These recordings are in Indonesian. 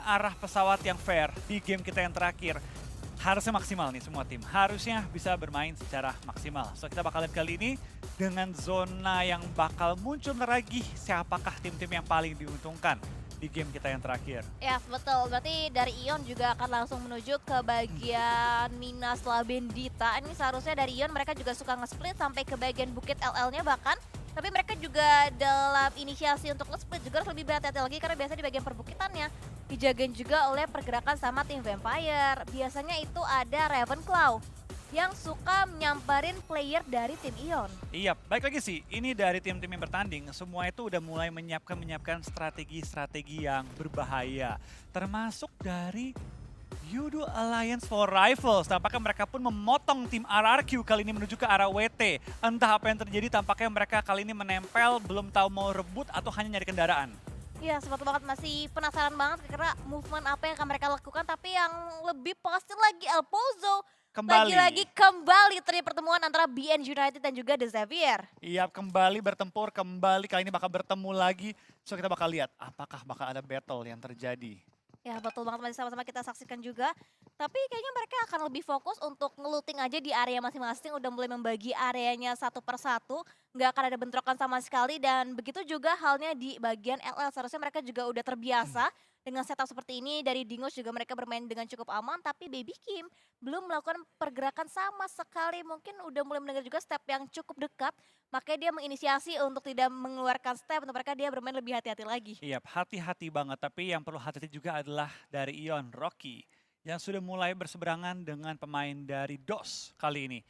arah pesawat yang fair di game kita yang terakhir. Harusnya maksimal nih semua tim, harusnya bisa bermain secara maksimal. So kita bakal lihat kali ini dengan zona yang bakal muncul lagi siapakah tim-tim yang paling diuntungkan di game kita yang terakhir. Ya betul, berarti dari Ion juga akan langsung menuju ke bagian Minas Labendita. Ini seharusnya dari Ion mereka juga suka nge-split sampai ke bagian Bukit LL-nya bahkan. Tapi mereka juga dalam inisiasi untuk nge-split juga harus lebih berhati-hati lagi karena biasanya di bagian perbukitannya dijagain juga oleh pergerakan sama tim Vampire. Biasanya itu ada Ravenclaw yang suka nyamperin player dari tim Ion. Iya, baik lagi sih. Ini dari tim-tim yang bertanding, semua itu udah mulai menyiapkan strategi-strategi yang berbahaya. Termasuk dari Yudo Alliance for Rivals. Tampaknya mereka pun memotong tim RRQ kali ini menuju ke arah WT. Entah apa yang terjadi, tampaknya mereka kali ini menempel, belum tahu mau rebut atau hanya nyari kendaraan. Iya, sepatu banget masih penasaran banget karena movement apa yang akan mereka lakukan. Tapi yang lebih pasti lagi Alpozo Kembali. lagi-lagi kembali terjadi pertemuan antara BN United dan juga The Xavier. Iya, kembali bertempur, kembali kali ini bakal bertemu lagi. So kita bakal lihat apakah bakal ada battle yang terjadi. Ya betul banget, masih sama-sama kita saksikan juga. Tapi kayaknya mereka akan lebih fokus untuk ngeluting aja di area masing-masing. Udah mulai membagi areanya satu persatu. Nggak akan ada bentrokan sama sekali. Dan begitu juga halnya di bagian LL. Seharusnya mereka juga udah terbiasa dengan setup seperti ini. Dari Dingos juga mereka bermain dengan cukup aman. Tapi Baby Kim belum melakukan pergerakan sama sekali. Mungkin udah mulai mendengar juga step yang cukup dekat. Makanya dia menginisiasi untuk tidak mengeluarkan step. Untuk mereka dia bermain lebih hati-hati lagi. Iya, hati-hati banget. Tapi yang perlu hati-hati juga adalah dari Ion, Rocky. Yang sudah mulai berseberangan dengan pemain dari DOS kali ini.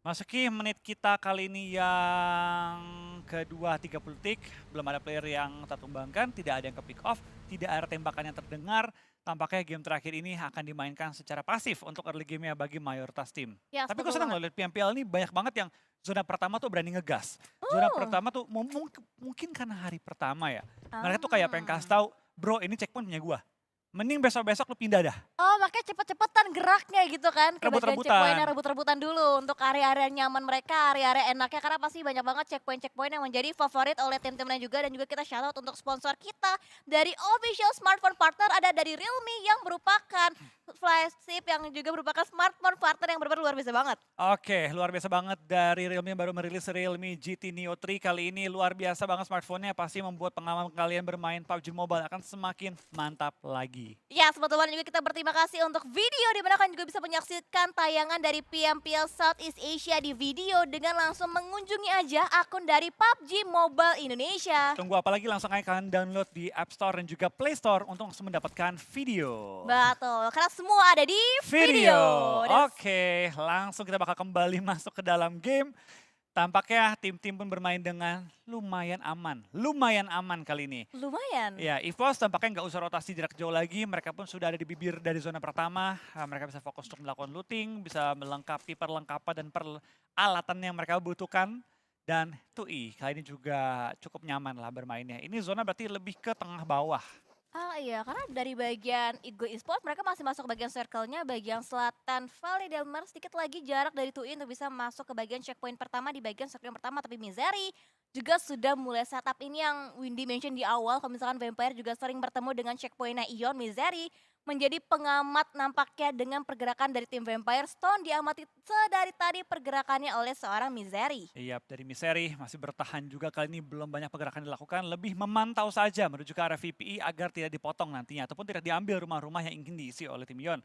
Masuki menit kita kali ini yang kedua 30 detik. Belum ada player yang tertumbangkan, tidak ada yang ke pick off, tidak ada tembakan yang terdengar. Tampaknya game terakhir ini akan dimainkan secara pasif untuk early game-nya bagi mayoritas tim. Ya, Tapi betul gue senang banget. loh lihat PMPL ini banyak banget yang zona pertama tuh berani ngegas. Zona pertama tuh mungkin karena hari pertama ya. Mereka tuh kayak pengen kasih tahu, bro ini checkpoint punya gue. Mending besok-besok lu pindah dah. Oh, makanya cepet-cepetan geraknya gitu kan. Ke bagian Rebut-rebutan. checkpointnya, rebut-rebutan dulu untuk area-area nyaman mereka, area-area enaknya. Karena pasti banyak banget checkpoint-checkpoint yang menjadi favorit oleh tim-timnya juga. Dan juga kita shoutout untuk sponsor kita. Dari official smartphone partner ada dari Realme yang merupakan flagship yang juga merupakan smartphone partner yang benar-benar luar biasa banget. Oke, luar biasa banget dari Realme yang baru merilis Realme GT Neo 3 kali ini. Luar biasa banget smartphone-nya, pasti membuat pengalaman kalian bermain PUBG Mobile akan semakin mantap lagi. Ya, sebetulnya juga kita berterima kasih untuk video di mana kalian juga bisa menyaksikan tayangan dari PMPL Southeast Asia di video dengan langsung mengunjungi aja akun dari PUBG Mobile Indonesia. Tunggu apa lagi, langsung aja kalian download di App Store dan juga Play Store untuk langsung mendapatkan video. Betul, karena semua ada di video. Dan Oke, langsung kita bakal kembali masuk ke dalam game. Tampaknya tim-tim pun bermain dengan lumayan aman. Lumayan aman kali ini. lumayan. Ya, EVOS tampaknya nggak usah rotasi jarak jauh lagi. Mereka pun sudah ada di bibir dari zona pertama. Mereka bisa fokus untuk melakukan looting, bisa melengkapi perlengkapan dan peralatan yang mereka butuhkan. Dan TUI kali ini juga cukup nyaman lah bermainnya. Ini zona berarti lebih ke tengah bawah. Ah iya, karena dari bagian Igo Esports mereka masih masuk ke bagian circle-nya, bagian selatan Valley Del Mar, sedikit lagi jarak dari TUI untuk bisa masuk ke bagian checkpoint pertama di bagian circle yang pertama. Tapi Misery juga sudah mulai setup ini yang Windy mention di awal, kalau misalkan Vampire juga sering bertemu dengan checkpointnya Ion. Misery menjadi pengamat nampaknya dengan pergerakan dari tim Vampire. Stone diamati sedari tadi pergerakannya oleh seorang Misery. Iya, dari Misery masih bertahan juga kali ini, belum banyak pergerakan dilakukan, lebih memantau saja menuju ke arah VPI agar tidak dipotong nantinya ataupun tidak diambil rumah-rumah yang ingin diisi oleh tim Ion.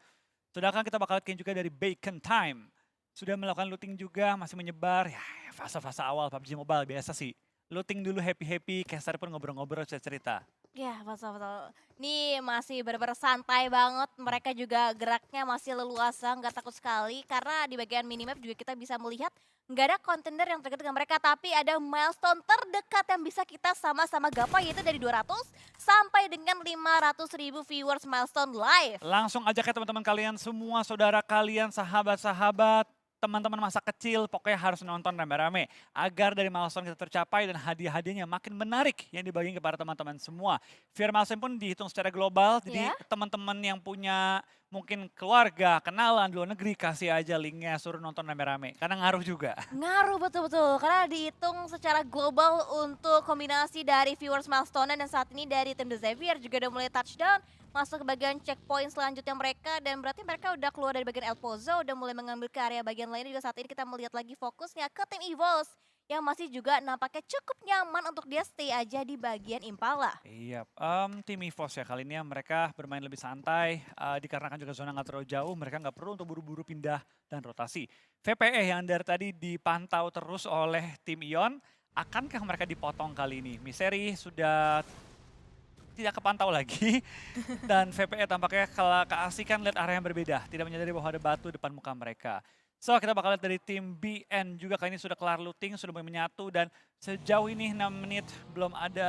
Sedangkan kita bakal lihat juga dari Bacon Time. Sudah melakukan looting juga, masih menyebar. Ya, fase-fase awal PUBG Mobile biasa sih. Looting dulu happy-happy, caster pun ngobrol-ngobrol cerita. Ya, betul-betul. Ini masih benar-benar santai banget. Mereka juga geraknya masih leluasa, nggak takut sekali. Karena di bagian minimap juga kita bisa melihat nggak ada kontender yang terdekat dengan mereka. Tapi ada milestone terdekat yang bisa kita sama-sama gapai, yaitu dari 200 sampai dengan 500.000 viewers milestone live. Langsung ajak ya teman-teman kalian semua, saudara kalian, sahabat-sahabat, teman-teman masa kecil, pokoknya harus nonton rame-rame agar dari milestone kita tercapai dan hadiah-hadiahnya makin menarik yang dibagikan kepada teman-teman semua. VR milestone pun dihitung secara global, jadi Ya. teman-teman yang punya mungkin keluarga, kenalan di luar negeri, kasih aja linknya, suruh nonton rame-rame. Karena ngaruh juga. Ngaruh betul-betul, karena dihitung secara global untuk kombinasi dari viewers milestone dan saat ini dari tim The Xavier juga udah mulai touchdown, masuk ke bagian checkpoint selanjutnya mereka dan berarti mereka udah keluar dari bagian El Pozo, udah mulai mengambil ke area bagian lainnya juga saat ini kita melihat lagi fokusnya ke tim EVOS yang masih juga nampaknya cukup nyaman untuk dia stay aja di bagian Impala. Iya, tim EVOS ya kali ini ya, mereka bermain lebih santai, dikarenakan juga zona nggak terlalu jauh, mereka nggak perlu untuk buru-buru pindah dan rotasi. VPE yang dari tadi dipantau terus oleh tim Ion, akankah mereka dipotong kali ini? Miseri sudah tidak kepantau lagi dan VPE tampaknya kalau keasikan lihat area yang berbeda, tidak menyadari bahwa ada batu depan muka mereka. So kita bakal lihat dari tim BN juga kali ini sudah kelar looting, sudah mulai menyatu dan sejauh ini 6 menit belum ada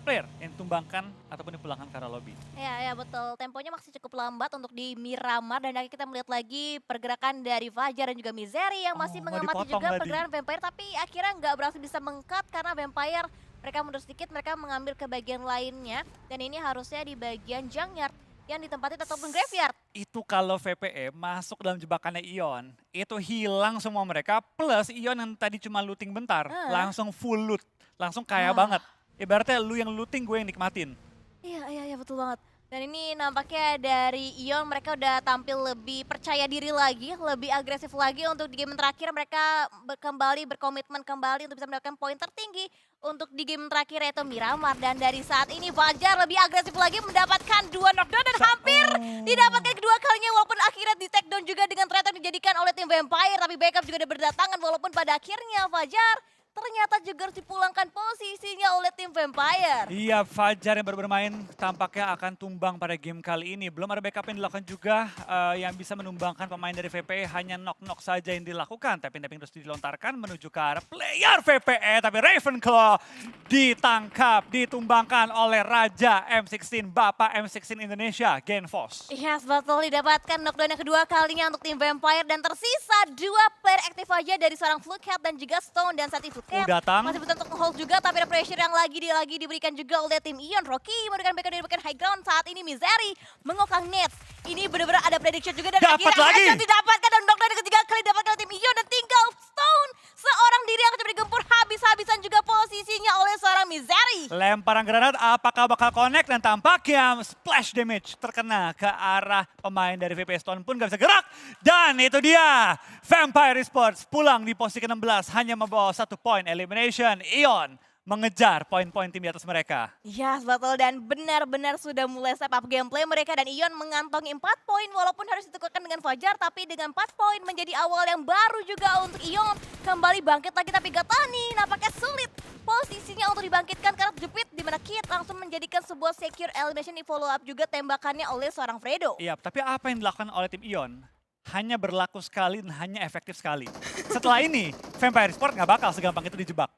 player yang ditumbangkan ataupun dipulangkan ke arah lobby. Ya betul, temponya masih cukup lambat untuk di Miramar dan akhirnya kita melihat lagi pergerakan dari Fajar dan juga Mizeri yang masih Oh, mau mengamati dipotong juga tadi. pergerakan Vampire tapi akhirnya nggak berhasil bisa meng-cut karena Vampire mereka mundur sedikit, mereka mengambil ke bagian lainnya dan ini harusnya di bagian Junkyard yang ditempati ataupun Graveyard. Itu kalau VPE masuk dalam jebakannya Ion, itu hilang semua mereka, plus Ion yang tadi cuma looting bentar, langsung full loot, langsung kaya banget. Ibaratnya lu yang looting, gue yang nikmatin. Iya betul banget. Dan ini nampaknya dari Ion mereka udah tampil lebih percaya diri lagi, lebih agresif lagi untuk di game terakhir mereka kembali berkomitmen kembali untuk bisa mendapatkan poin tertinggi untuk di game terakhir yaitu Miramar. Dan dari saat ini Fajar lebih agresif lagi mendapatkan 2 knockdown dan hampir didapatkan kedua kalinya walaupun akhirnya di take down juga dengan ternyata dijadikan oleh tim Vampire tapi backup juga udah berdatangan walaupun pada akhirnya Fajar ternyata juga harus dipulangkan posisinya oleh tim Vampire. Iya, Fajar yang baru bermain tampaknya akan tumbang pada game kali ini. Belum ada backup yang dilakukan juga yang bisa menumbangkan pemain dari VPE. Hanya knock-knock saja yang dilakukan. Tapping-tapping terus dilontarkan menuju ke arah player VPE. Tapi Ravenclaw ditangkap, ditumbangkan oleh Raja M16, Bapak M16 Indonesia, Genfos. Yes, betul didapatkan knockdown yang kedua kalinya untuk tim Vampire dan tersisa 2 player aktif aja dari seorang Flukehead dan juga Stone dan saat itu Datang. masih berusaha untuk hold juga tapi ada pressure yang lagi diberikan juga oleh tim Ion. Rocky memberikan backup dari bagian high ground saat ini Mizeri mengokang Nets. Ini benar-benar ada prediction juga dan Dapat akhirnya lagi. headshot didapatkan dan knockdown yang ketiga kali didapatkan oleh tim Ion dan tinggal Stone seorang diri yang akan digempur habis-habisan juga posisinya oleh seorang Mizeri. Lemparan granat apakah bakal connect dan tampaknya splash damage terkena ke arah pemain dari VP Stone pun gak bisa gerak. Dan itu dia Vampire Esports pulang di posisi ke-16 hanya membawa 1 poin elimination. Ion mengejar poin-poin tim di atas mereka. Yes, betul dan benar-benar sudah mulai step up gameplay mereka dan Ion mengantongi 4 poin walaupun harus ditukarkan dengan Fajar tapi dengan 4 poin menjadi awal yang baru juga untuk Ion kembali bangkit lagi tapi Gatani nampaknya sulit posisinya untuk dibangkitkan karena jepit di mana Kit langsung menjadikan sebuah secure elimination di follow up juga tembakannya oleh seorang Fredo. Iya, tapi apa yang dilakukan oleh tim Ion hanya berlaku sekali dan hanya efektif sekali. Setelah ini, Vampire Esports nggak bakal segampang itu dijebak.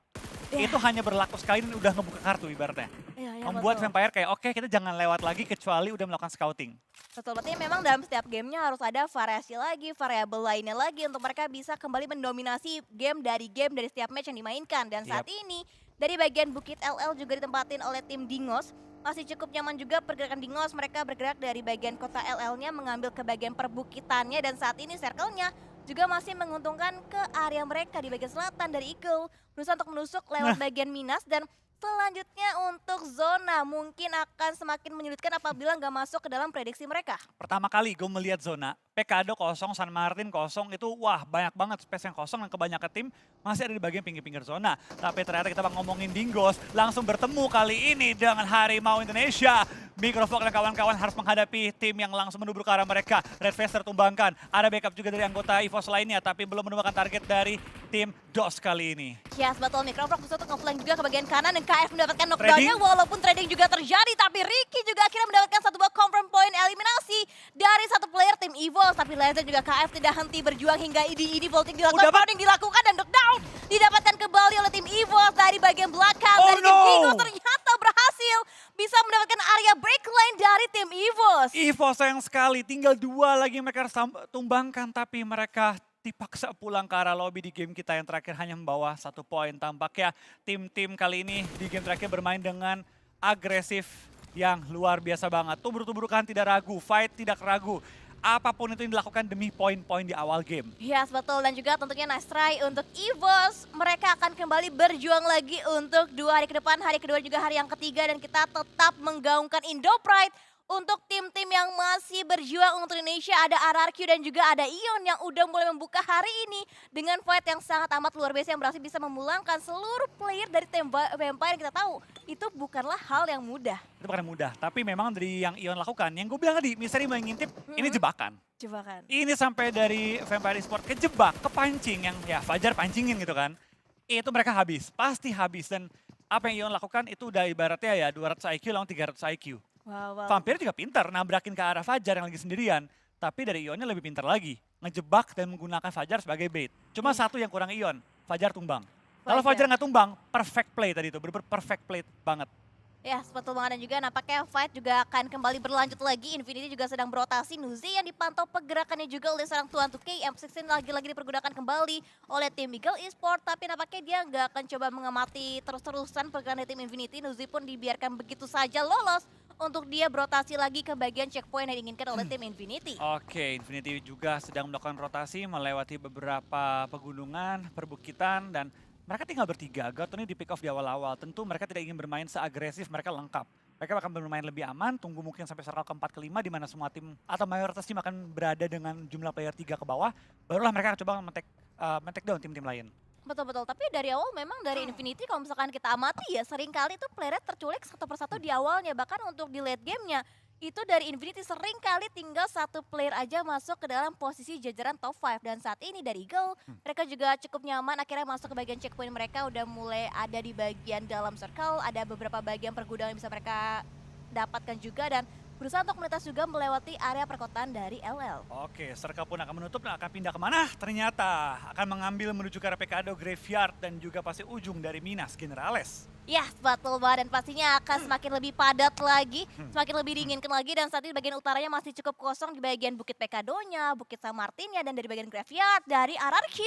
Itu hanya berlaku sekali dan udah ngebuka kartu ibaratnya. Membuat betul. Vampire kayak oke kita jangan lewat lagi kecuali udah melakukan scouting. Betul, berarti memang dalam setiap gamenya harus ada variasi lagi, variabel lainnya lagi untuk mereka bisa kembali mendominasi game dari setiap match yang dimainkan. Dan saat ini dari bagian Bukit LL juga ditempatin oleh tim Dingos. Masih cukup nyaman juga pergerakan Dingos, mereka bergerak dari bagian kota LL-nya mengambil ke bagian perbukitannya dan saat ini circle-nya juga masih menguntungkan ke area mereka di bagian selatan dari Eagle. Berusaha untuk menusuk lewat bagian Minas dan selanjutnya untuk zona mungkin akan semakin menyulitkan apabila nggak masuk ke dalam prediksi mereka. Pertama kali gue melihat zona, Pekado kosong, San Martin kosong, itu wah banyak banget space yang kosong dan kebanyakan tim masih ada di bagian pinggir-pinggir zona. Tapi ternyata kita ngomongin Dinggos, langsung bertemu kali ini dengan Harimau Indonesia. Microfox dan kawan-kawan harus menghadapi tim yang langsung menubruk ke arah mereka. Red Face tertumbangkan, ada backup juga dari anggota EVOS lainnya, tapi belum menemukan target dari tim DOS kali ini. Yes, betul. Microfox berusaha untuk nge-flank juga ke bagian kanan dan KF mendapatkan knockdown-nya walaupun trading juga terjadi. Tapi Ricky juga akhirnya mendapatkan satu buah confirm point eliminasi dari satu player tim EVOS. Tapi Lazer juga KF tidak henti berjuang hingga ini vaulting dilakukan, crowding dilakukan dan knockdown didapatkan kembali oleh tim EVOS dari bagian belakang. Dari tim Dingo ternyata berhasil bisa mendapatkan area break line dari tim EVOS. EVOS sayang sekali, tinggal 2 lagi mereka harus tumbangkan, tapi mereka dipaksa pulang ke arah lobby di game kita yang terakhir hanya membawa 1 poin. Tampaknya tim-tim kali ini di game terakhir bermain dengan agresif yang luar biasa banget. Tubruk-tubrukan tidak ragu, fight tidak ragu. apapun itu yang dilakukan demi poin-poin di awal game. Yes, betul. Dan juga tentunya nice try untuk EVOS. Mereka akan kembali berjuang lagi untuk 2 hari ke depan. Hari kedua juga hari yang ketiga. Dan kita tetap menggaungkan Indo Pride. Untuk tim-tim yang masih berjuang untuk Indonesia, ada RRQ dan juga ada Ion yang udah mulai membuka hari ini dengan fight yang sangat amat luar biasa yang berhasil bisa memulangkan seluruh player dari tim Vampire yang kita tahu. Itu bukanlah hal yang mudah. Itu bukan mudah, tapi memang dari yang Ion lakukan, yang gue bilang tadi, Misteri mengintip, ini jebakan. Jebakan. Ini sampai dari Vampire Esports kejebak, kepancing, yang ya Fajar pancingin gitu kan. Itu mereka habis, pasti habis. Dan apa yang Ion lakukan itu udah ibaratnya ya 200 IQ lawan 300 IQ. Wow. Vampire juga pintar, nabrakin ke arah Fajar yang lagi sendirian. Tapi dari Ionnya lebih pintar lagi, ngejebak dan menggunakan Fajar sebagai bait. Cuma satu yang kurang Ion, Fajar tumbang. Kalau Fajar nggak tumbang, perfect play tadi itu, bener-bener perfect play banget. Ya, betul banget. Dan juga nampaknya fight juga akan kembali berlanjut lagi. Infinity juga sedang berotasi. Nuzi yang dipantau pergerakannya juga oleh seorang tuan 2K. M16 lagi-lagi dipergunakan kembali oleh tim Eagle Esports. Tapi nampaknya dia nggak akan coba mengamati terus-terusan pergerakan dari tim Infinity. Nuzi pun dibiarkan begitu saja lolos untuk dia berotasi lagi ke bagian checkpoint yang diinginkan oleh tim Infinity. Oke, Infinity juga sedang melakukan rotasi melewati beberapa pegunungan, perbukitan, dan mereka tinggal bertiga. Gatot ini di pick off di awal-awal. Tentu mereka tidak ingin bermain seagresif, mereka lengkap. Mereka akan bermain lebih aman, tunggu mungkin sampai circle keempat kelima di mana semua tim atau mayoritas tim akan berada dengan jumlah player 3 ke bawah. Barulah mereka akan coba men-take down tim-tim lain. Betul-betul, tapi dari awal memang dari Infinity kalau misalkan kita amati ya seringkali itu playernya terculik satu persatu di awalnya. Bahkan untuk di late gamenya itu dari Infinity seringkali tinggal satu player aja masuk ke dalam posisi jajaran top 5. Dan saat ini dari Eagle mereka juga cukup nyaman akhirnya masuk ke bagian checkpoint mereka. Udah mulai ada di bagian dalam circle, ada beberapa bagian pergudangan yang bisa mereka dapatkan juga. Dan berusaha untuk melintas juga melewati area perkotaan dari LL. Oke, Circle pun akan menutup dan akan pindah kemana? Ternyata akan mengambil menuju ke arah PKADO Graveyard dan juga pasti ujung dari Minas Generales. Ya, betul banget, dan pastinya akan semakin lebih padat lagi, semakin lebih diinginkan lagi. Dan saat ini bagian utaranya masih cukup kosong di bagian Bukit Pekadonya, Bukit San Martinnya, dan dari bagian Graveyard, dari RRQ.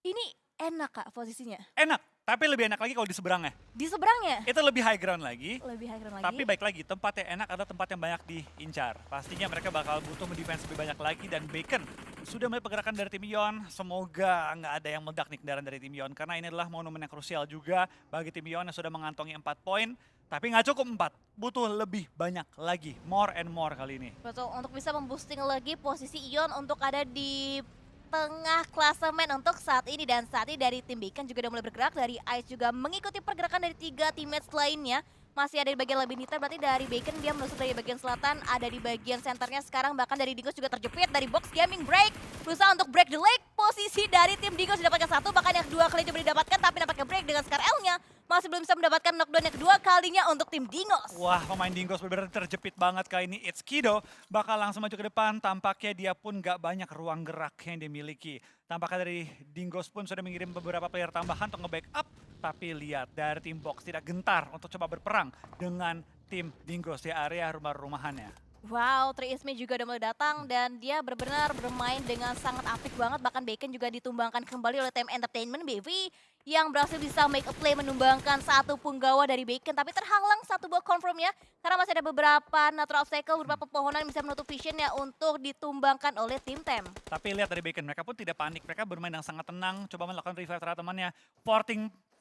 Ini enak Kak posisinya. Enak, tapi lebih enak lagi kalau di seberangnya. Di seberangnya, Itu lebih high ground lagi. lebih high ground lagi. Tapi baik lagi, tempat yang enak adalah tempat yang banyak diincar. Pastinya mereka bakal butuh mendefense lebih banyak lagi dan Bacon sudah mulai pergerakan dari tim Ion. Semoga nggak ada yang meledak nih kendaraan dari tim Ion karena ini adalah momen yang krusial juga bagi tim Ion yang sudah mengantongi 4 poin. Tapi nggak cukup 4, butuh lebih banyak lagi, more and more kali ini. Betul, untuk bisa memboosting lagi posisi Ion untuk ada di tengah klasemen untuk saat ini. Dan saat ini dari tim Bacon juga udah mulai bergerak, dari Ice juga mengikuti pergerakan dari 3 teammates lainnya. Masih ada di bagian lebih niter, berarti dari Bacon dia menusuk dari bagian selatan, ada di bagian senternya sekarang, bahkan dari Digos juga terjepit dari box gaming break. Berusaha untuk break the leg, posisi dari tim Digos didapatkan 1, bahkan yang 2 kali coba didapatkan, tapi nampaknya break dengan Scar L-nya. Masih belum bisa mendapatkan knockdown yang kedua kalinya untuk tim Dingos. Wah, pemain Dingos benar-benar terjepit banget kali ini. It's Kido bakal langsung maju ke depan. Tampaknya dia pun gak banyak ruang gerak yang dimiliki. Tampaknya dari Dingos pun sudah mengirim beberapa player tambahan untuk nge-backup. Tapi lihat dari tim Box tidak gentar untuk coba berperang dengan tim Dingos di area rumah-rumahannya. Wow, Triismi juga udah mulai datang dan dia benar-benar bermain dengan sangat apik banget. Bahkan Bacon juga ditumbangkan kembali oleh tim Entertainment BV yang berhasil bisa make a play menumbangkan satu punggawa dari Bacon. Tapi terhalang satu buah confirmnya karena masih ada beberapa natural obstacle, beberapa pepohonan yang bisa menutup visionnya untuk ditumbangkan oleh tim Tem. Tapi lihat dari Bacon, mereka pun tidak panik. Mereka bermain dengan sangat tenang, coba melakukan revive terhadap temannya.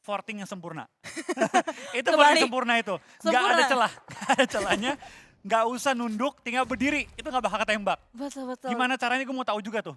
Forting yang sempurna. Itu forting sempurna itu. Nggak ada celah. Nggak ada celahnya. Nggak usah nunduk, tinggal berdiri. Itu nggak bakal ketembak. Betul-betul. Gimana caranya gue mau tahu juga tuh.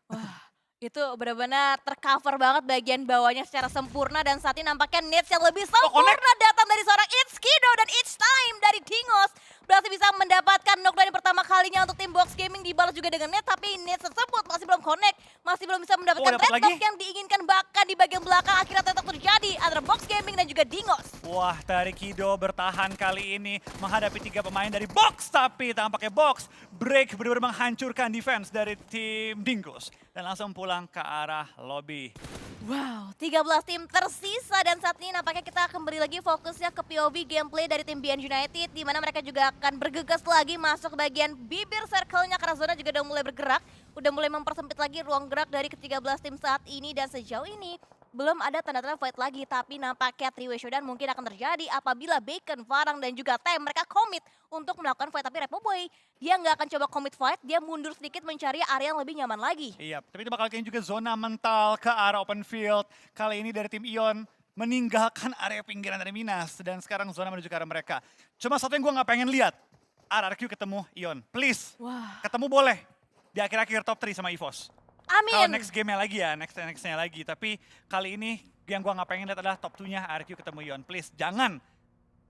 Wah, itu benar-benar tercover banget bagian bawahnya secara sempurna. Dan saat ini nampaknya nets yang lebih sempurna datang dari seorang It's Kido dan It's Time dari Dingos. Berhasil bisa mendapatkan knockdown yang pertama kalinya untuk tim Box Gaming, dibalas juga dengan net. Tapi net tersebut masih belum connect, masih belum bisa mendapatkan red dot yang diinginkan. Bahkan di bagian belakang akhirnya tetap terjadi antara Box Gaming dan juga Dingos. Wah, dari Kido bertahan kali ini menghadapi 3 pemain dari Box. Tapi tampaknya Box break benar-benar menghancurkan defense dari tim Dingos. Dan langsung pulang ke arah lobby. Wow, 13 tim tersisa dan saat ini nampaknya kita kembali lagi fokusnya ke POV gameplay dari tim BN United, di mana mereka juga akan bergegas lagi masuk ke bagian bibir circle-nya karena zona juga udah mulai bergerak, udah mulai mempersempit lagi ruang gerak dari ke-13 tim saat ini. Dan sejauh ini belum ada tanda-tanda fight lagi, tapi nampaknya three-way showdown mungkin akan terjadi apabila Bacon, Farang, dan juga Tem mereka komit untuk melakukan fight. Tapi Repo Boy, dia nggak akan coba commit fight, dia mundur sedikit mencari area yang lebih nyaman lagi. Iya, tapi itu bakal kayaknya juga zona mental ke arah open field. Kali ini dari tim Ion meninggalkan area pinggiran dari Minas dan sekarang zona menuju ke arah mereka. Cuma satu yang gue nggak pengen lihat, RRQ ketemu Ion. Please, Wah, ketemu boleh di akhir-akhir top 3 sama EVOS. Kalau amin. next game-nya lagi ya, next-nya lagi. Tapi kali ini yang gue nggak pengen lihat adalah top 2-nya RRQ ketemu Ion. Please, jangan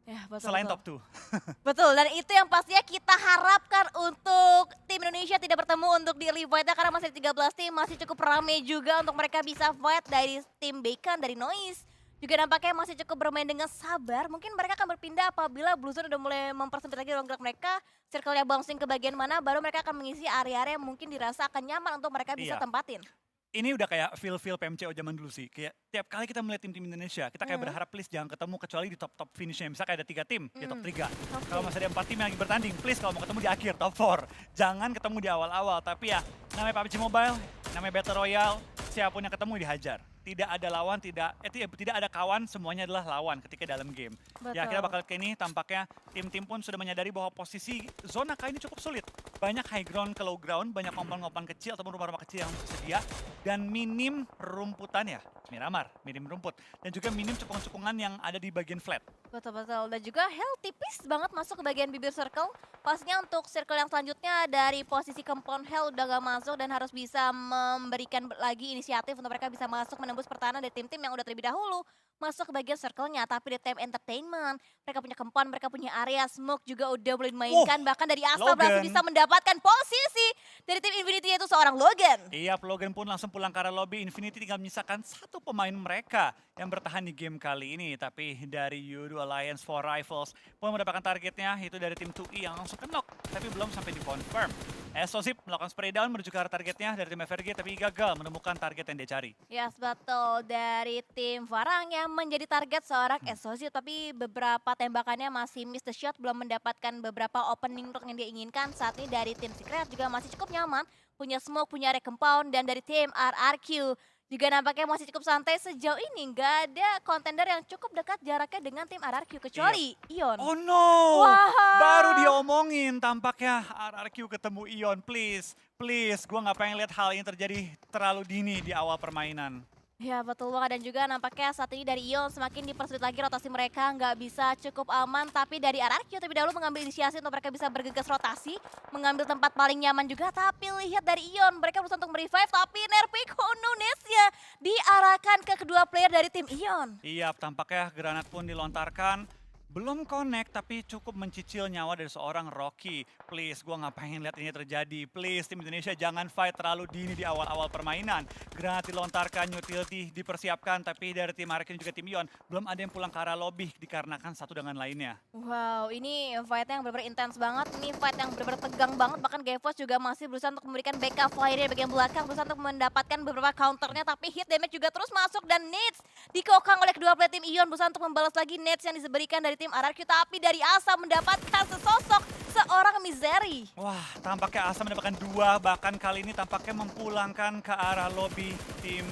Ya, betul, selain betul. top 2. Betul, dan itu yang pastinya kita harapkan untuk tim Indonesia tidak bertemu untuk di early fight-nya karena masih ada 13 tim, masih cukup rame juga untuk mereka bisa fight dari tim Bacon, dari Noise. Juga nampaknya masih cukup bermain dengan sabar, mungkin mereka akan berpindah apabila Bluezone udah mulai mempersempit lagi ruang gerak mereka, circle-nya bouncing ke bagian mana, baru mereka akan mengisi area-area yang mungkin dirasa akan nyaman untuk mereka bisa Iya. tempatin. Ini udah kayak feel PMCO zaman dulu sih. Kayak tiap kali kita melihat tim-tim Indonesia, kita kayak berharap please jangan ketemu kecuali di top finishnya. Misal kayak ada 3 tim, di top 3. Oke. Kalau masih ada 4 tim yang lagi bertanding, please kalau mau ketemu di akhir, top 4. Jangan ketemu di awal-awal. Tapi ya, namanya PUBG Mobile, namanya Battle Royale, siapapun yang ketemu dihajar. Tidak ada lawan, tidak ada kawan, semuanya adalah lawan ketika dalam game. Ya kita Betul. bakal ke ini, tampaknya tim-tim pun sudah menyadari bahwa posisi zona kali ini cukup sulit. Banyak high ground ke low ground, banyak kompon-kompon kecil ataupun rumah-rumah kecil yang tersedia. Dan minim rumputan ya, Miramar, minim rumput. Dan juga minim cekungan-cekungan yang ada di bagian flat. Betul-betul, dan juga Hell tipis banget masuk ke bagian bibir circle. Pastinya untuk circle yang selanjutnya dari posisi compound Hell udah gak masuk dan harus bisa memberikan lagi inisiatif untuk mereka bisa masuk menembus pertahanan dari tim-tim yang udah terlebih dahulu masuk ke bagian circle-nya. Tapi di Tem Entertainment, mereka punya compound, mereka punya area smoke juga udah mulai dimainkan. Bahkan dari Asta berhasil Logan. bisa mendapatkan posisi dari tim Infinity yaitu seorang Logan. Iya, Logan pun langsung pulang ke arah lobby. Infinity tinggal menyisakan satu pemain mereka yang bertahan di game kali ini. Tapi dari U2 Alliance for Rifles pun mendapatkan targetnya, itu dari tim 2E yang langsung knock, tapi belum sampai di-confirm. Explosive melakukan spray down menuju ke arah targetnya dari tim FRG, tapi gagal menemukan target yang dia cari. Yes, betul. Dari tim Farang yang menjadi target seorang Explosive, tapi beberapa tembakannya masih miss the shot, belum mendapatkan beberapa opening look yang dia inginkan. Saat ini dari tim Secret juga masih cukup nyaman, punya smoke, punya area compound, dan dari tim RRQ juga nampaknya masih cukup santai sejauh ini. Nggak ada kontender yang cukup dekat jaraknya dengan tim RRQ, kecuali Ion. Oh no! Wah. Baru diomongin tampaknya RRQ ketemu Ion. Please, please. Gue nggak pengen lihat hal ini terjadi terlalu dini di awal permainan. Ya betul banget, dan juga nampaknya saat ini dari Ion semakin dipersulit lagi rotasi mereka, nggak bisa cukup aman. Tapi dari RRQ terlebih dahulu mengambil inisiasi untuk mereka bisa bergegas rotasi, mengambil tempat paling nyaman juga. Tapi lihat dari Ion, mereka berusaha untuk merevive, tapi Nerpico Nunesnya diarahkan ke kedua player dari tim Ion. Iya, tampaknya granat pun dilontarkan. Belum connect, tapi cukup mencicil nyawa dari seorang Rocky. Please, gue nggak pengen lihat ini terjadi. Please, tim Indonesia jangan fight terlalu dini di awal-awal permainan. Granat dilontarkan, utility dipersiapkan, tapi dari tim Arkin juga tim Ion, belum ada yang pulang ke arah lobby dikarenakan satu dengan lainnya. Wow, ini fight-nya yang benar-benar intens banget. Ini fight yang benar-benar tegang banget. Bahkan GeForce juga masih berusaha untuk memberikan backup fire di bagian belakang, berusaha untuk mendapatkan beberapa counternya, tapi hit damage juga terus masuk dan nades dikokang oleh kedua player tim Ion, berusaha untuk membalas lagi nades yang diberikan dari tim RRQ, tapi dari Asa mendapatkan sesosok seorang Misery. Wah, tampaknya Asa mendapatkan 2, bahkan kali ini tampaknya memulangkan ke arah lobby tim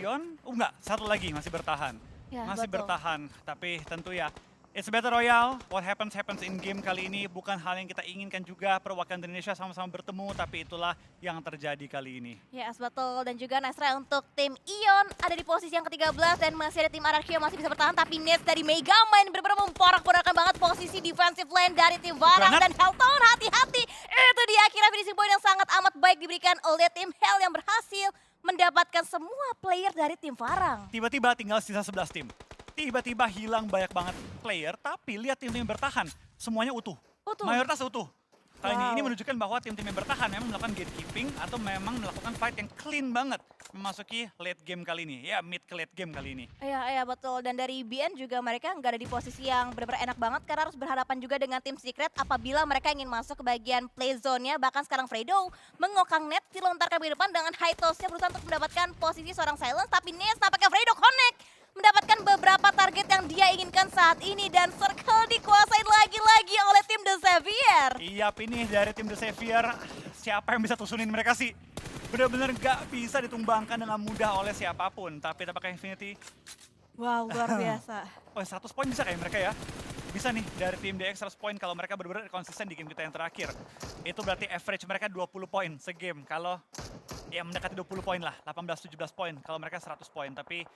Ion. Enggak, satu lagi masih bertahan. Ya, Masih betul. bertahan, tapi tentu ya it's a battle royale. What happens in game kali ini bukan hal yang kita inginkan juga. Perwakilan Indonesia sama-sama bertemu, tapi itulah yang terjadi kali ini. Yes, betul. Dan juga nice try untuk tim Ion ada di posisi yang ke-13 dan masih ada tim RRQ yang masih bisa bertahan, tapi nades dari Megamind benar-benar memporak-porandakan banget posisi defensive lane dari tim Varang Granat. dan Helltown. Hati-hati, itu dia akhirnya finishing point yang sangat amat baik diberikan oleh tim Hell yang berhasil mendapatkan semua player dari tim Varang. Tiba-tiba tinggal sisa 11 tim. Tiba-tiba hilang banyak banget player, tapi lihat tim-tim yang bertahan, semuanya utuh. Utuh. Mayoritas utuh. Kali Wow. ini menunjukkan bahwa tim-tim yang bertahan memang melakukan gatekeeping atau memang melakukan fight yang clean banget memasuki late game kali ini. Ya, mid ke late game kali ini. Iya betul, dan dari BN juga mereka nggak ada di posisi yang benar-benar enak banget karena harus berhadapan juga dengan tim Secret apabila mereka ingin masuk ke bagian play zone-nya. Bahkan sekarang Fredo mengokang net dilontarkan ke depan dengan high toss-nya berusaha untuk mendapatkan posisi seorang silence, tapi Nes tampaknya Fredo connect mendapatkan beberapa target yang dia inginkan saat ini, dan circle dikuasain lagi-lagi oleh tim The Xavier. Iya, ini dari tim The Savior. Siapa yang bisa tusunin mereka sih? benar-benar nggak bisa ditumbangkan dengan mudah oleh siapapun. Tapi tampaknya Infinity, Wow, luar biasa. oh 100 poin bisa kayak mereka ya. Bisa nih dari tim DX 100 poin kalau mereka benar-benar konsisten di game kita yang terakhir. Itu berarti average mereka 20 poin segame. Kalau ya mendekati 20 poin lah, 18-17 poin kalau mereka 100 poin. Tapi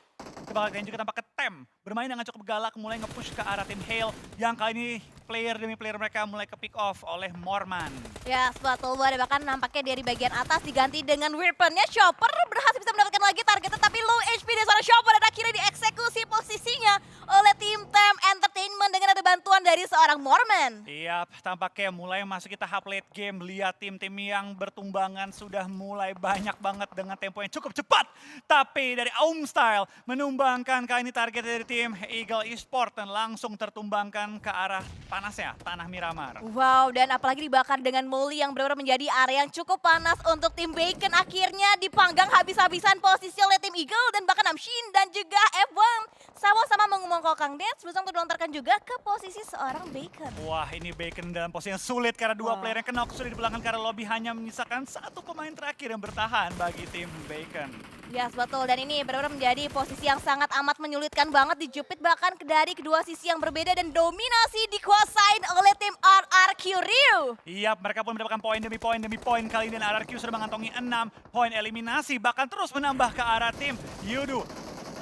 kebalikannya juga tampak ke Tem bermain dengan cukup galak, mulai nge-push ke arah tim Hale yang kali ini player demi player mereka mulai ke pick off oleh Morman. Ya, betul banget. Bahkan nampaknya dari bagian atas diganti dengan weaponnya. Chopper berhasil bisa mendapatkan lagi targetnya, tapi low HP dari seorang Chopper dan akhirnya dieksekusi posisinya oleh tim Tem Entertainment dengan ada bantuan dari seorang Morman. Iya, tampaknya mulai masuk kita half late game. Lihat tim-tim yang bertumbangan sudah mulai banyak banget dengan tempo yang cukup cepat. Tapi dari Aum Style menumbangkan kali ini target dari tim Eagle Esport dan langsung tertumbangkan ke arah panasnya, Tanah Miramar. Wow, dan apalagi dibakar dengan Molly yang benar-benar menjadi area yang cukup panas untuk tim Bacon. Akhirnya dipanggang habis-habisan posisi oleh tim Eagle dan bahkan Namshin dan juga F1. Sama-sama mengumongkokkan dance, berusaha untuk dilontarkan juga ke posisi seorang Bacon. Wah, ini Bacon dalam posisi yang sulit karena dua Wah. player yang knock sudah di belakang karena lobby hanya menyisakan satu pemain terakhir yang bertahan bagi tim Bacon. Yes, betul. Dan ini benar-benar menjadi posisi yang sangat amat menyulitkan banget, dijepit bahkan dari kedua sisi yang berbeda dan dominasi dikuasain oleh tim RRQ Ryu. Iya, mereka pun mendapatkan poin demi poin demi poin kali ini dan RRQ sudah mengantongi 6 poin eliminasi, bahkan terus menambah ke arah tim Yudu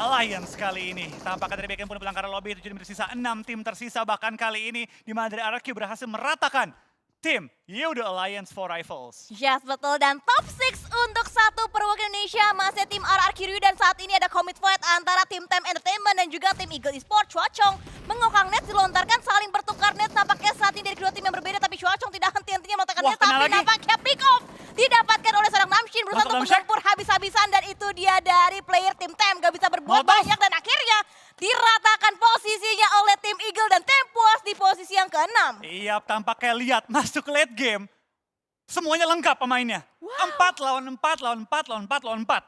Alliance kali ini. Tampaknya dari Bacon pun pulang ke arah lobby, itu jadi tersisa 6 tim tersisa bahkan kali ini di mana dari RRQ berhasil meratakan tim Yudu Alliance for Rifles. Yes, betul. Dan top 6 untuk satu perwakilan Indonesia masih tim RRQ Ryu dan saat ini ada commit fight antara tim Tem Entertainment dan juga tim Eagle Esport. Chwachong mengokang net dilontarkan, saling bertukar net. Nampaknya saat ini dari kedua tim yang berbeda, tapi Chwachong tidak henti-hentinya melontarkan Wah, net, kena tapi lagi. nampaknya pick off didapatkan oleh seorang Namshin, berusaha Masuk untuk dalam shack. menggempur habis-habisan dan itu dia dari player tim Tem. Gak bisa berbuat Molotov. banyak dan akhirnya diratakan posisinya oleh tim Eagle dan Tem puas di posisi yang ke-6. Iya, tampaknya lihat masuk ke late game. Semuanya lengkap pemainnya. 4 lawan 4 lawan 4 lawan 4 lawan 4.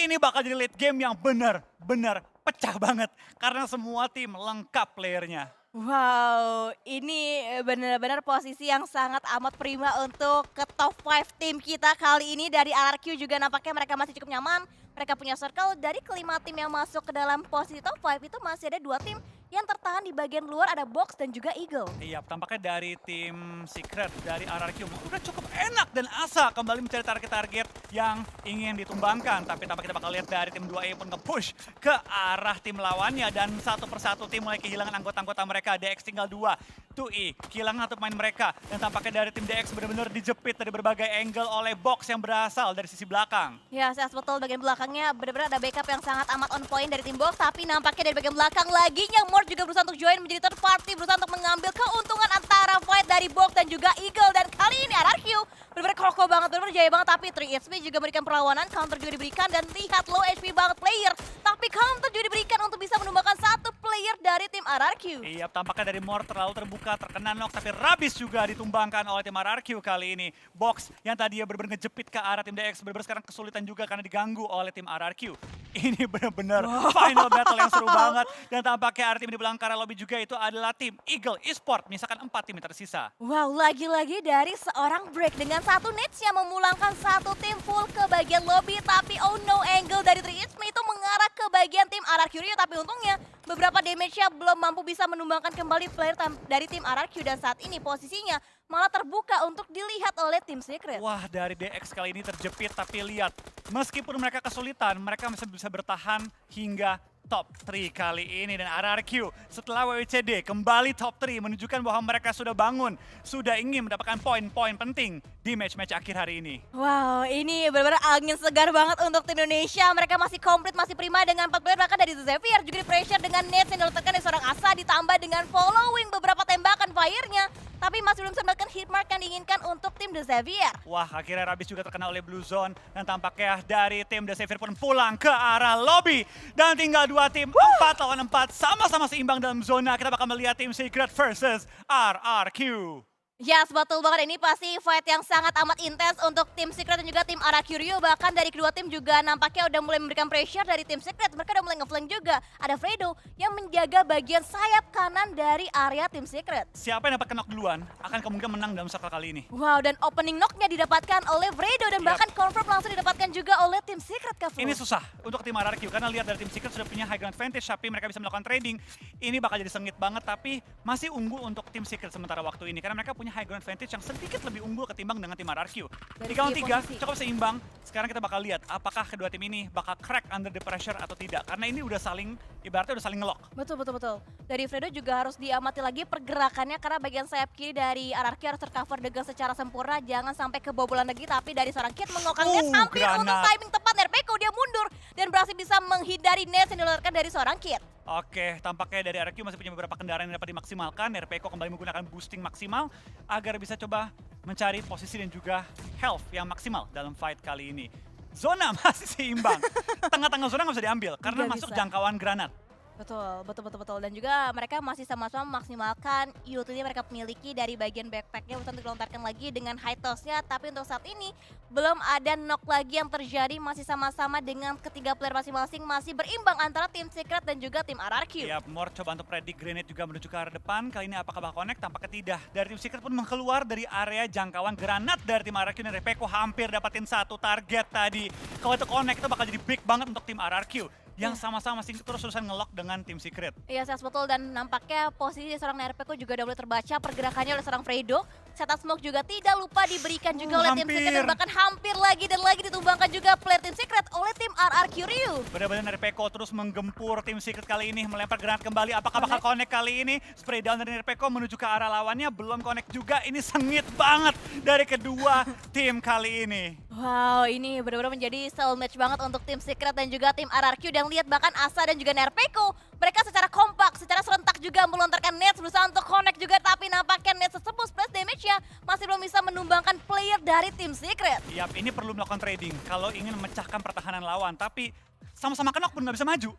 Ini bakal jadi late game yang benar-benar pecah banget. Karena semua tim lengkap playernya. Wow, ini benar-benar posisi yang sangat amat prima untuk ke top 5 tim kita kali ini. Dari RRQ juga nampaknya mereka masih cukup nyaman. Mereka punya circle. Dari kelima tim yang masuk ke dalam posisi top 5 itu masih ada 2 tim yang tertahan di bagian luar, ada Box dan juga Eagle. Iya, tampaknya dari tim Secret, dari RRQ udah cukup enak dan asa kembali mencari target-target yang ingin ditumbangkan. Tapi tampaknya kita bakal lihat dari tim 2A pun nge-push ke arah tim lawannya. Dan satu persatu tim mulai kehilangan anggota-anggota mereka. DX tinggal 2. 2E kehilangan satu pemain mereka. Dan tampaknya dari tim DX benar-benar dijepit dari berbagai angle oleh Box yang berasal dari sisi belakang. Ya, saya betul bagian belakangnya benar-benar ada backup yang sangat amat on point dari tim Box. Tapi nampaknya dari bagian belakang lagi yang Mort juga berusaha untuk join menjadi third party, berusaha untuk mengambil keuntungan antara fight dari Box dan juga Eagle. Dan kali ini RRQ benar-benar kokoh banget, benar-benar jaya banget. Tapi 3HP juga memberikan perlawanan, counter juga diberikan. Dan lihat low HP banget player, tapi counter juga diberikan untuk bisa menumbangkan satu player dari tim RRQ. Iya, tampaknya dari Mort terlalu terbuka, terkena knock, tapi Rabis juga ditumbangkan oleh tim RRQ kali ini. Box yang tadi benar-benar ngejepit ke arah tim DX, benar-benar sekarang kesulitan juga karena diganggu oleh tim RRQ. Ini benar-benar final battle yang seru banget. Dan tampaknya arah tim di belakang arah lobby juga itu adalah tim Eagle Esport, misalkan 4 tim yang tersisa. Wow, lagi-lagi dari seorang break dengan satu nets yang memulangkan satu tim full ke bagian lobby. Tapi oh no, angle dari 3HP itu mengarah ke bagian tim RRQ Ryu. Tapi untungnya beberapa damage-nya belum mampu bisa menumbangkan kembali player dari tim RRQ. Dan saat ini posisinya malah terbuka untuk dilihat oleh tim Secret. Wah, dari DX kali ini terjepit, tapi lihat, meskipun mereka kesulitan, mereka masih bisa bertahan hingga top 3 kali ini. Dan RRQ setelah WWCD kembali top 3 menunjukkan bahwa mereka sudah bangun, sudah ingin mendapatkan poin-poin penting di match-match akhir hari ini. Wow, ini benar-benar angin segar banget untuk tim Indonesia. Mereka masih komplit, masih prima dengan 4 player, bahkan dari The Xavier juga di pressure dengan nets yang diletakkan dari seorang Asa, ditambah dengan following beberapa tembakan fire-nya. Tapi masih belum bisa mendapatkan hit mark yang diinginkan untuk tim The Xavier. Wah, akhirnya Rabis juga terkena oleh Blue Zone. Dan tampaknya dari tim The Xavier pun pulang ke arah lobby. Dan tinggal 2 tim, 4 lawan 4, sama-sama seimbang dalam zona. Kita bakal melihat tim Secret versus RRQ. Yes, betul banget. Ini pasti fight yang sangat amat intens untuk tim Secret dan juga tim RRQ Rio. Bahkan dari kedua tim juga nampaknya udah mulai memberikan pressure dari tim Secret. Mereka udah mulai ngeflank juga. Ada Fredo yang menjaga bagian sayap kanan dari area tim Secret. Siapa yang dapat knock duluan akan kemungkinan menang dalam circle kali ini. Wow, dan opening knock-nya didapatkan oleh Fredo dan bahkan confirm langsung didapatkan juga oleh tim Secret, Kak Flu. Ini susah untuk tim RRQ karena lihat dari tim Secret sudah punya high ground advantage tapi mereka bisa melakukan trading. Ini bakal jadi sengit banget tapi masih unggul untuk tim Secret sementara waktu ini karena mereka punya high ground advantage yang sedikit lebih unggul ketimbang dengan tim RRQ. Dari 3 lawan segi 3 posisi. cukup seimbang. Sekarang kita bakal lihat apakah kedua tim ini bakal crack under the pressure atau tidak karena ini udah saling ibaratnya udah saling ngelock. Betul, betul, betul. Dari Fredo juga harus diamati lagi pergerakannya karena bagian sayap kiri dari RRQ harus tercover dengan secara sempurna. Jangan sampai kebobolan lagi, tapi dari seorang Kid mengokang Nets hampir untuk granat. timing tepat. Nerpeko dia mundur dan berhasil bisa menghindari Nets yang dilontarkan dari seorang Kid. Oke, tampaknya dari RRQ masih punya beberapa kendaraan yang dapat dimaksimalkan. Nerpeko kembali menggunakan boosting maksimal agar bisa coba mencari posisi dan juga health yang maksimal dalam fight kali ini. Zona masih seimbang. Tengah-tengah zona nggak bisa diambil karena Nggak masuk bisa. jangkauan granat. Betul, betul, betul, betul. Dan juga mereka masih sama-sama memaksimalkan utility yang mereka miliki dari bagian backpacknya untuk dilontarkan lagi dengan high toss-nya. Tapi untuk saat ini belum ada knock lagi yang terjadi, masih sama-sama dengan ketiga player masing-masing, masih berimbang antara tim Secret dan juga tim RRQ. Ya, Mor coba untuk predict grenade juga menuju ke arah depan. Kali ini apakah bakal connect? Tampaknya tidak. Dari tim Secret pun keluar dari area jangkauan granat dari tim RRQ. Dan Nerpeko hampir dapatin satu target tadi. Kalau itu connect itu bakal jadi big banget untuk tim RRQ. Yang sama-sama masih terus-terusan ngelock dengan tim Secret. Iya, Sas, betul. Dan nampaknya posisi seorang Nerpeko juga udah mulai terbaca pergerakannya oleh seorang Fredo. Setup smoke juga tidak lupa diberikan juga oleh tim Secret dan bahkan hampir lagi dan lagi ditumbangkan juga player tim Secret oleh tim RRQ Rio. Benar-benar Nerpeko terus menggempur tim Secret kali ini, melempar granat kembali. Apakah bakal connect kali ini? Spray down dari Nerpeko menuju ke arah lawannya, belum connect juga. Ini sengit banget dari kedua tim kali ini. Wow, ini benar-benar menjadi style match banget untuk tim Secret dan juga tim RRQ. Dan lihat bahkan Asa dan juga Nerpeko, mereka secara kompak, secara serentak juga melontarkan Nets berusaha untuk connect juga. Tapi nampaknya Nets tersebut splash damage-nya masih belum bisa menumbangkan player dari tim Secret. Yap, ini perlu melakukan trading kalau ingin memecahkan pertahanan lawan. Tapi sama-sama knock pun nggak bisa maju.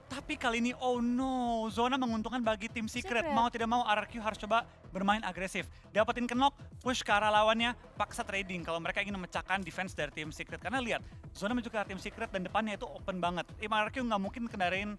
Tapi kali ini, oh no, zona menguntungkan bagi tim Secret. Mau tidak mau RRQ harus coba bermain agresif. Dapetin knock, push ke arah lawannya, paksa trading kalau mereka ingin memecahkan defense dari tim Secret. Karena lihat, zona menuju ke arah tim Secret dan depannya itu open banget. Tim RRQ nggak mungkin kendaraan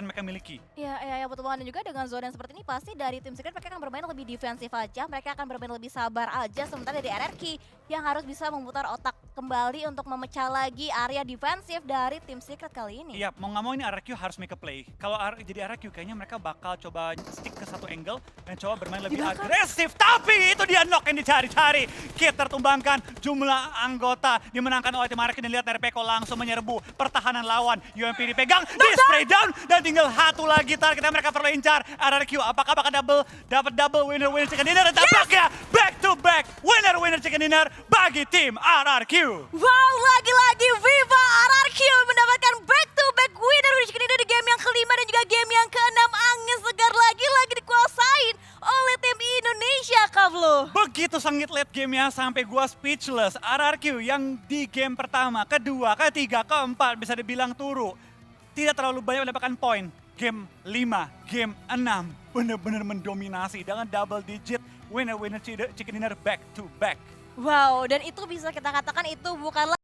mereka miliki. Iya, betul banget. Dan juga dengan zona yang seperti ini pasti dari tim Secret mereka akan bermain lebih defensif aja. Mereka akan bermain lebih sabar aja. Sementara dari RRQ yang harus bisa memutar otak kembali untuk memecah lagi area defensif dari tim Secret kali ini. Iya, mau nggak mau ini RRQ harus make a play. Kalau jadi RRQ kayaknya mereka bakal coba stick ke satu angle dan coba bermain lebih agresif. Tapi itu dia knock yang dicari-cari. Kit tertumbangkan, jumlah anggota dimenangkan oleh tim RRQ dan lihat Nerpeko langsung menyerbu pertahanan lawan. UMP dipegang, di spray down dan tinggal satu lagi target yang mereka perlu incar. RRQ apakah bakal dapat double winner chicken dinner dan tampaknya back to back winner chicken dinner bagi tim RRQ. Wow, lagi-lagi Viva RRQ mendapatkan back-to-back winner chicken dinner di game yang kelima dan juga game yang keenam. Angin segar lagi-lagi dikuasain oleh tim Indonesia, Kavlo. Begitu sengit late game-nya sampai gua speechless. RRQ yang di game pertama, kedua, ketiga, keempat bisa dibilang turu. Tidak terlalu banyak mendapatkan poin. Game 5, game 6 benar-benar mendominasi dengan double digit winner chicken dinner back to back. Wow, dan itu bisa kita katakan itu bukanlah